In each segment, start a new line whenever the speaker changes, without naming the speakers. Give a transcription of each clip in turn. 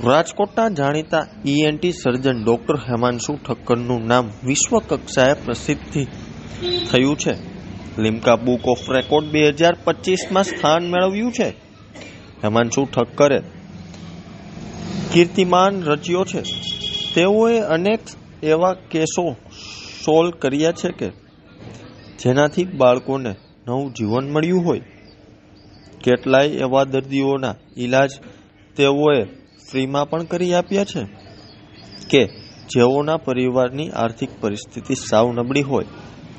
રાજકોટના જાણીતા ENT surgeon doctor Himanshu ઠક્કરનું નામ વિશ્વ કક્ષાએ પ્રસિદ્ધિ થયું છે. લિમ્કા બુક ઓફ રેકોર્ડ 2025માં સ્થાન મેળવ્યું છે. હિમાંશુ ઠક્કરે કીર્તિમાન રચ્યો છે. તેઓએ અનેક એવા કેસો સોલ્વ કર્યા છે કે જેનાથી બાળકોને નવું જીવન મળ્યું હોય. કેટલાય એવા દર્દીઓના ઈલાજ તેઓએ ફ્રીમાં પણ કરી આપ્યા છે કે જેઓના પરિવારની આર્થિક પરિસ્થિતિ સાવ નબળી હોય.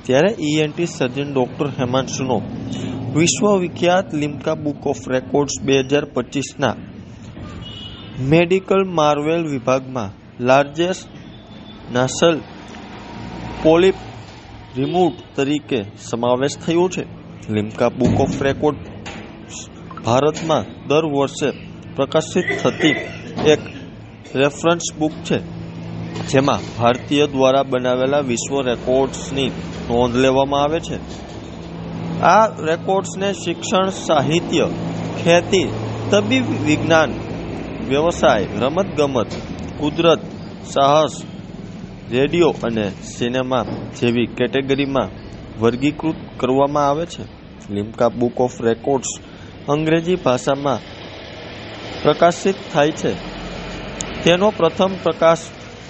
ત્યારે ઈએનટી સર્જન ડોક્ટર હિમાંશુનો વિશ્વવિખ્યાત લિમ્કા બુક ઓફ રેકોર્ડ્સ 2025ના મેડિકલ માર્વેલ વિભાગમાં લાર્જેસ્ટ નાસલ પોલિપ રિમૂવ તરીકે સમાવેશ થયો છે. લિમ્કા બુક ઓફ રેકોર્ડ ભારતમાં દર વર્ષે પ્રકાશિત થતી એક રેફરન્સ બુક છે જેમાં ભારતીય દ્વારા બનાવેલા વિશ્વ રેકોર્ડ્સની નોંધ લેવામાં આવે છે. આ રેકોર્ડ્સને શિક્ષણ, સાહિત્ય, ખેતી, તબીબી વિજ્ઞાન, વ્યવસાય, રમતગમત, કુદરત, સાહસ, રેડિયો અને સિનેમા જેવી કેટેગરીમાં વર્ગીકૃત કરવામાં આવે છે. લિમ્કા બુક ઓફ રેકોર્ડ્સ અંગ્રેજી ભાષામાં પ્રકાશિત થાય છે. તેનો પ્રથમ પ્રકાશ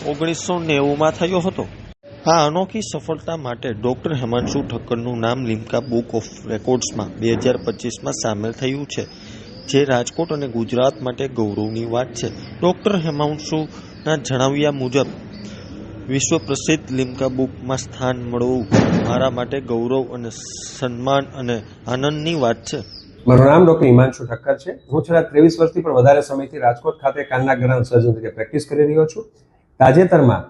1990માં થયો હતો. આ અનોખી સફળતા માટે ડોક્ટર હિમાંશુ ઠક્કરનું નામ લિમ્કા બુક ઓફ રેકોર્ડ્સમાં 2025માં સામેલ થયું છે, જે રાજકોટ અને ગુજરાત માટે ગૌરવની વાત છે. ડોક્ટર હિમાંશુના જણાવ્યા મુજબ વિશ્વ પ્રસિદ્ધ લિમ્કા બુકમાં સ્થાન મળવું મારા માટે ગૌરવ અને સન્માન અને આનંદની વાત છે.
મારું નામ ડોક્ટર હિમાંશુ ઠક્કર છે. હું છેલ્લા 23 વર્ષથી પણ વધારે સમયથી રાજકોટ ખાતે કાનના ગળાના સર્જન તરીકે પ્રેક્ટિસ કરી રહ્યો છું. તાજેતરમાં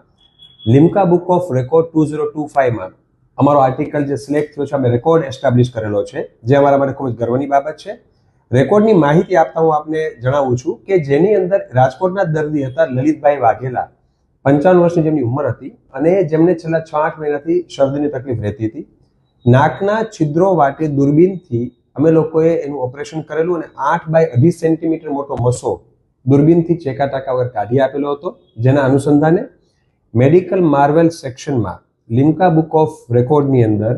લિમ્કા બુક ઓફ રેકોર્ડ 2025માં અમારો આર્ટિકલ જે સિલેક્ટ થયો છે, અમે રેકોર્ડ એસ્ટાબ્લિશ કરેલો છે, જે અમારા માટે ખૂબ જ ગર્વની બાબત છે. રેકોર્ડની માહિતી આપતા હું આપને જણાવું છું કે જેની અંદર રાજકોટના દર્દી હતા લલિતભાઈ વાઘેલા, 55 વર્ષની જેમની ઉંમર હતી અને જેમને છેલ્લા 6-8 મહિનાથી શરદીની તકલીફ રહેતી હતી. નાકના છિદ્રો વાટે દૂરબીનથી અમે લોકોએ એનું ઓપરેશન કરેલું અને 8x2.5 સેન્ટીમીટર મોટો મસો દૂરબીનથી ચેકાટાકા વગર કાઢી આપેલો હતો. જેના અનુસંધાને મેડિકલ માર્વેલ સેક્શનમાં લિમ્કા બુક ઓફ રેકોર્ડની અંદર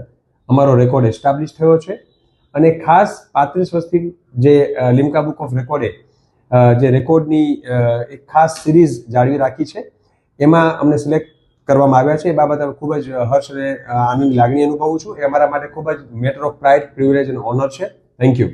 અમારો રેકોર્ડ એસ્ટાબ્લિશ થયો છે. અને ખાસ 35 વર્ષથી જે લિમ્કા બુક ઓફ રેકોર્ડે જે રેકોર્ડની એક ખાસ સિરીઝ જાળવી રાખી છે, એમાં અમને સિલેક્ટ કરવામાં આવ્યા છે. એ બાબતે ખૂબ જ હર્ષ અને આનંદની લાગણી અનુભવું છું. એ અમારા માટે ખૂબ જ મેટર ઓફ પ્રાઇડ, પ્રિવિલેજ અને ઓનર છે. Thank you.